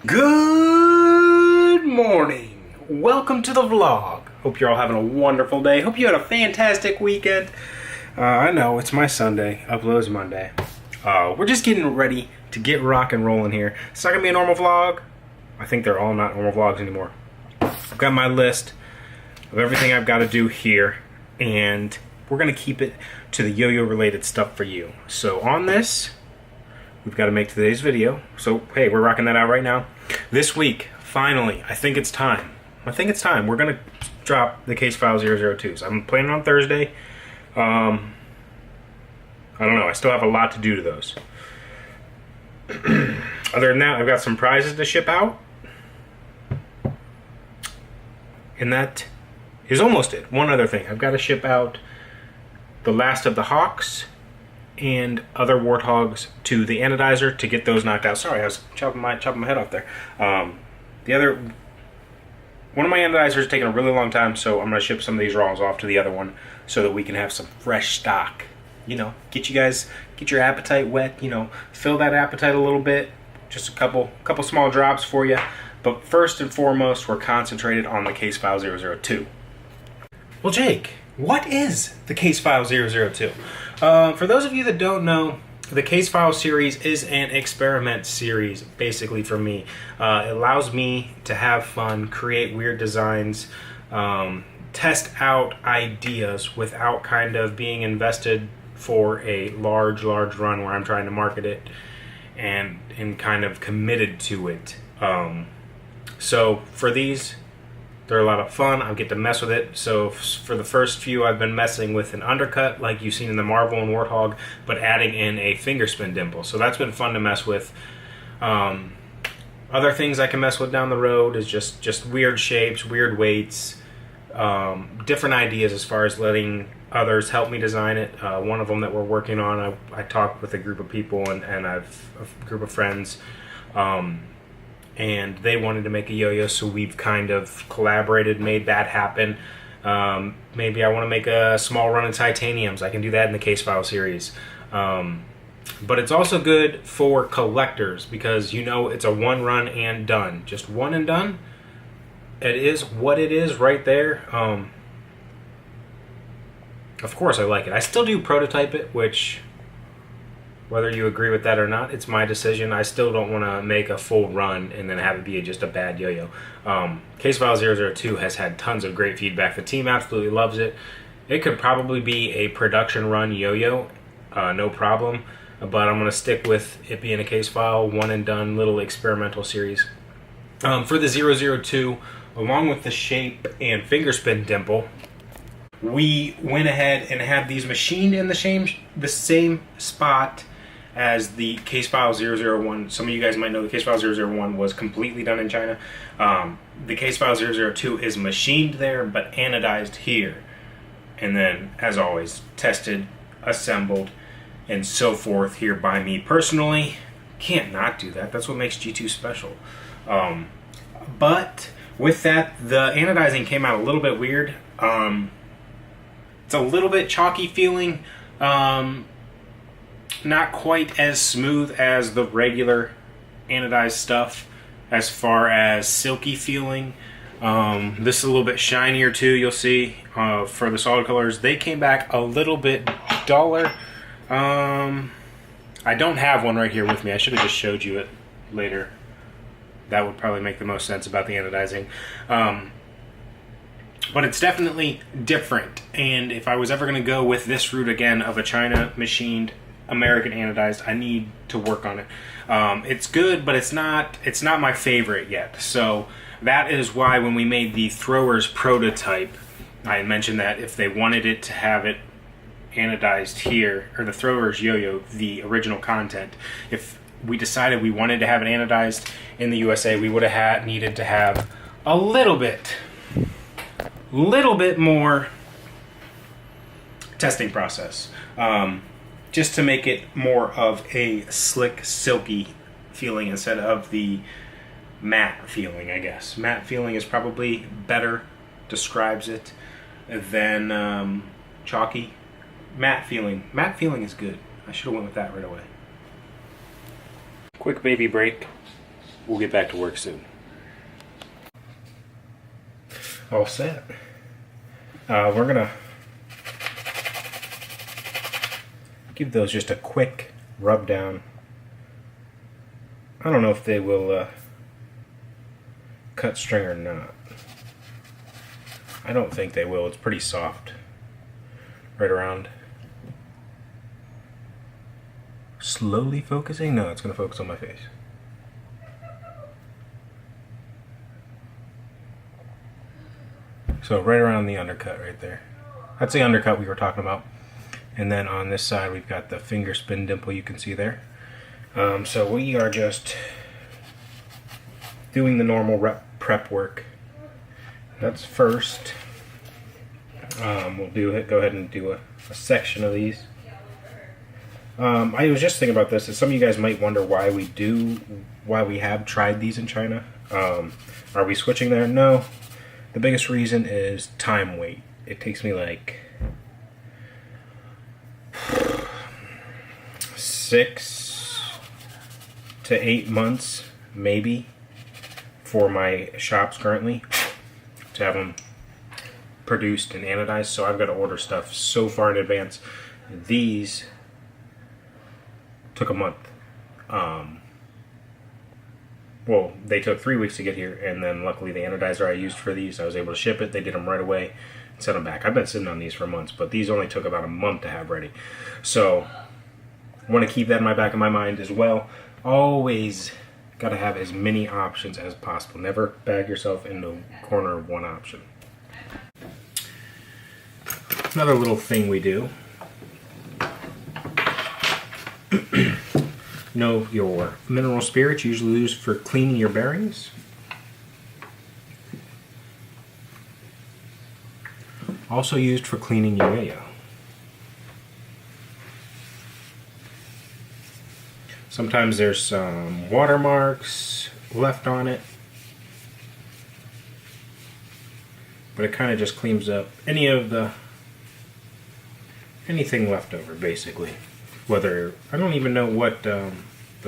Good morning. Welcome to the vlog. Hope you're all having a wonderful day. Hope you had a fantastic weekend. I know it's my Sunday. Uploads Monday. We're just getting ready to get rock and rolling here. It's not gonna be a normal vlog. I think they're all not normal vlogs anymore. I've got my list of everything I've got to do here, and we're gonna keep it to the yo-yo related stuff for you. So on this, we've got to make today's video. So hey, we're rocking that out right now. This week, finally, I think it's time. We're gonna drop the Case File 002s. I'm planning on Thursday. I don't know. I still have a lot to do to those. Other than that, I've got some prizes to ship out, and that is almost it. One other thing, I've got to ship out the last of the Hawks and other warthogs to the anodizer to get those knocked out. Sorry, I was chopping my head off there. One of my anodizers is taking a really long time, so I'm going to ship some of these raws off to the other one so that we can have some fresh stock. You know, get your appetite wet, you know, fill that appetite a little bit. Just a couple small drops for you. But first and foremost, we're concentrated on the Case File 002. Well, Jake, what is the Case File 002? For those of you that don't know, the Case File series is an experiment series, basically, for me. It allows me to have fun, create weird designs, test out ideas without kind of being invested for a large run where I'm trying to market it and kind of committed to it. So for these, they're a lot of fun. I get to mess with it. So for the first few, I've been messing with an undercut like you've seen in the Marvel and Warthog, but adding in a finger spin dimple. So that's been fun to mess with. Other things I can mess with down the road is just weird shapes, weird weights, different ideas as far as letting others help me design it. One of them that we're working on, I talked with a group of people and I've a group of friends. And they wanted to make a yo-yo, so we've kind of collaborated, made that happen. Maybe I want to make a small run of titaniums. I can do that in the Case File series. But it's also good for collectors because, you know, it's a one run and done. Just one and done. It is what it is right there. Of course I like it. I still do prototype it, which, whether you agree with that or not, it's my decision. I still don't want to make a full run and then have it be just a bad yo-yo. Case File 002 has had tons of great feedback. The team absolutely loves it. It could probably be a production run yo-yo, no problem. But I'm going to stick with it being a Case File, one and done little experimental series. For the 002, along with the shape and finger spin dimple, we went ahead and had these machined in the same spot as the Case File 001. Some of you guys might know the Case File 001 was completely done in China. The Case File 002 is machined there, but anodized here. And then, as always, tested, assembled, and so forth here by me personally. Can't not do that. That's what makes G2 special. But with that, the anodizing came out a little bit weird. It's a little bit chalky feeling. Not quite as smooth as the regular anodized stuff as far as silky feeling. This is a little bit shinier too, you'll see. For the solid colors, they came back a little bit duller. I don't have one right here with me. I should have just showed you it later. That would probably make the most sense about the anodizing. But it's definitely different, and if I was ever going to go with this route again of a China machined American anodized, I need to work on it. It's good, but it's not my favorite yet. So that is why when we made the Throwers prototype, I mentioned that if they wanted it to have it anodized here, or the Throwers yo-yo, the original content, if we decided we wanted to have it anodized in the USA, we would have needed to have a little bit more testing process, just to make it more of a slick, silky feeling instead of the matte feeling, I guess. Matte feeling is probably better, describes it, than chalky. Matte feeling is good. I should have went with that right away. Quick baby break. we'll get back to work soon. All set. We're gonna give those just a quick rub down. I don't know if they will cut string or not. I don't think they will. It's pretty soft. Right around. Slowly focusing? No, it's going to focus on my face. So right around the undercut right there. That's the undercut we were talking about. And then on this side we've got the finger spin dimple you can see there. So we are just doing the normal prep work. That's first. We'll go ahead and do a section of these. I was just thinking about this, and some of you guys might wonder why we have tried these in China. Are we switching there? No. The biggest reason is time wait. It takes me like 6 to 8 months, maybe, for my shops currently to have them produced and anodized. So I've got to order stuff so far in advance. These took a month. Well, they took 3 weeks to get here, and then luckily the anodizer I used for these, I was able to ship it. They did them right away and sent them back. I've been sitting on these for months, but these only took about a month to have ready. So I want to keep that in my back of my mind as well. Always got to have as many options as possible. Never bag yourself into a corner of one option. Another little thing we do. Know your mineral spirits usually used for cleaning your bearings. Also used for cleaning your yoyo. Sometimes there's some watermarks left on it, but it kind of just cleans up anything left over, basically. Whether, I don't even know what the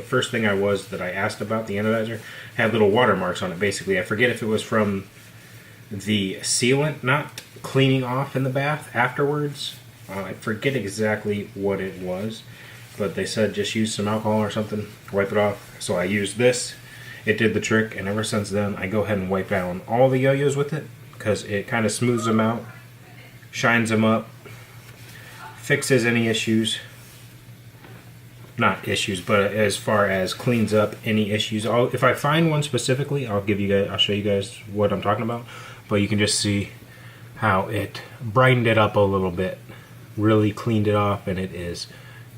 first thing that I asked about, the anodizer, had little watermarks on it, basically. I forget if it was from the sealant not cleaning off in the bath afterwards. I forget exactly what it was, but they said just use some alcohol or something, wipe it off. So I used this, it did the trick, and ever since then I go ahead and wipe down all the yo-yos with it, because it kind of smooths them out, shines them up, fixes any issues. Not issues, but as far as cleans up any issues. If I find one specifically, I'll show you guys what I'm talking about. But you can just see how it brightened it up a little bit, really cleaned it off, and it is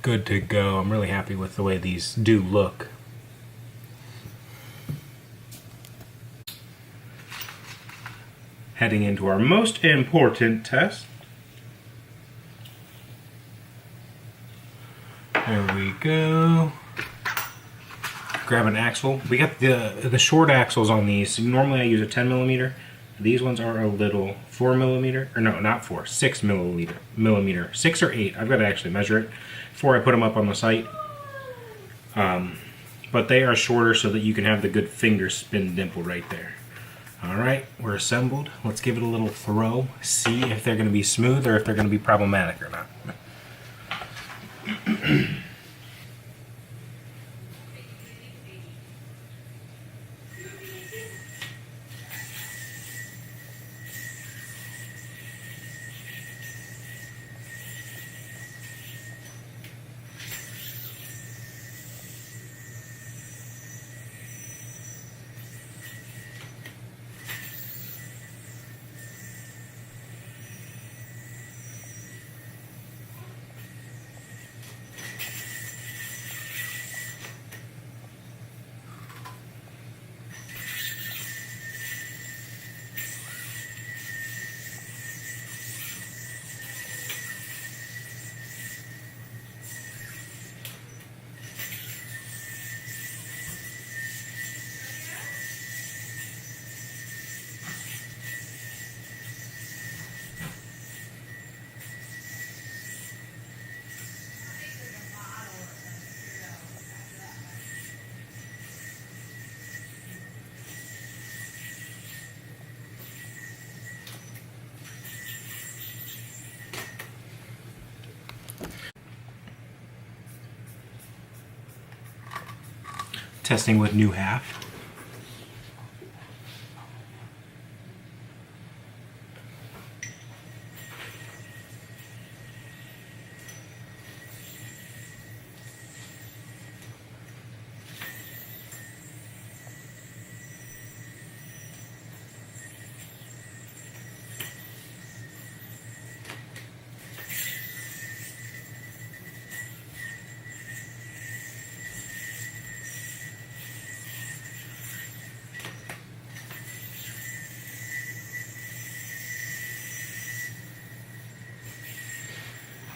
good to go. I'm really happy with the way these do look. Heading into our most important test. There we go. Grab an axle. We got the short axles on these. Normally I use a 10 millimeter. These ones are a little 4 millimeter, or no, not 4, 6 millimeter, 6 or 8. I've got to actually measure it before I put them up on the site. But they are shorter so that you can have the good finger spin dimple right there. All right, we're assembled. Let's give it a little throw. See if they're going to be smooth or if they're going to be problematic or not. Testing with new half.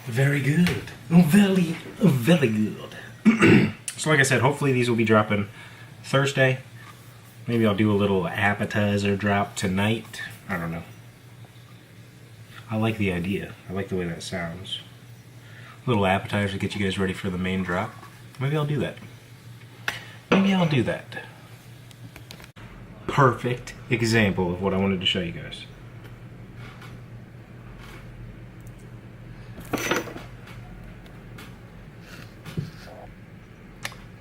Very good. Very good. So like I said, hopefully these will be dropping Thursday. Maybe I'll do a little appetizer drop tonight. I don't know. I like the idea. I like the way that sounds. A little appetizer to get you guys ready for the main drop. Maybe I'll do that. Maybe I'll do that. Perfect example of what I wanted to show you guys.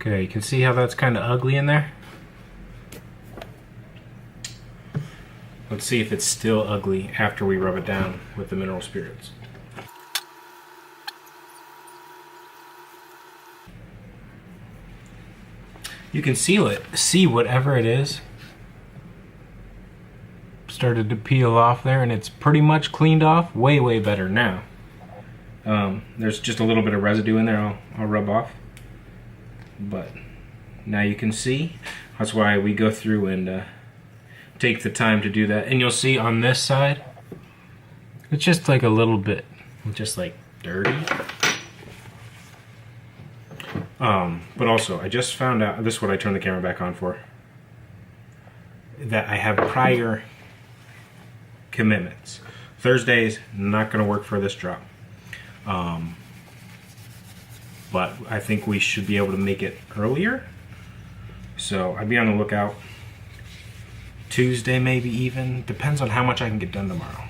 Okay, you can see how that's kind of ugly in there? Let's see if it's still ugly after we rub it down with the mineral spirits. You can see whatever it is started to peel off there, and it's pretty much cleaned off. Way better now. There's just a little bit of residue in there I'll rub off. But now you can see. That's why we go through and take the time to do that. And you'll see on this side, it's just like a little bit, just like dirty. But also, I just found out, this is what I turned the camera back on for, that I have prior commitments. Thursday's not going to work for this drop. But I think we should be able to make it earlier. So I'd be on the lookout. Tuesday maybe even. Depends on how much I can get done tomorrow.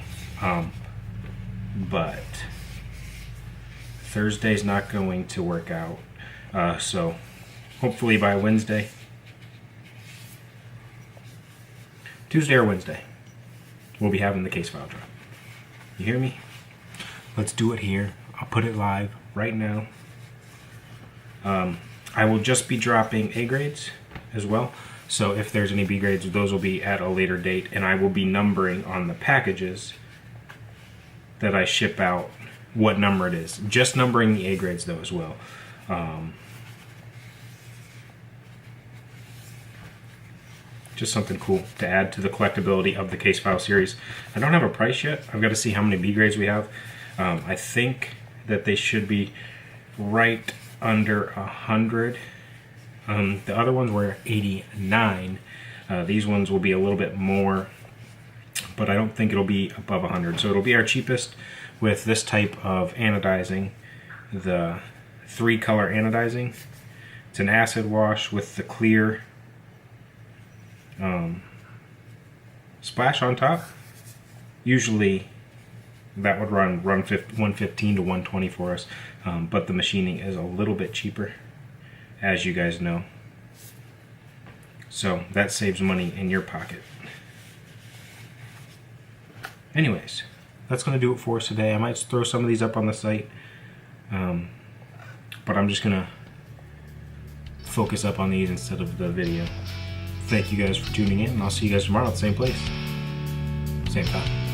But Thursday's not going to work out. So hopefully by Wednesday. Tuesday or Wednesday, we'll be having the case file drop. You hear me? Let's do it here. I'll put it live right now. I will just be dropping A grades as well. So if there's any B grades, those will be at a later date, and I will be numbering on the packages that I ship out what number it is. Just numbering the A grades though as well. Just something cool to add to the collectability of the case file series. I don't have a price yet. I've got to see how many B grades we have. I think that they should be right under 100. The other ones were 89. These ones will be a little bit more, but I don't think it'll be above 100. So it'll be our cheapest with this type of anodizing, the 3-color anodizing. It's an acid wash with the clear splash on top. Usually that would run 115 to 120 for us, but the machining is a little bit cheaper, as you guys know. So that saves money in your pocket. Anyways, that's going to do it for us today. I might throw some of these up on the site, but I'm just going to focus up on these instead of the video. Thank you guys for tuning in, and I'll see you guys tomorrow at the same place, same time.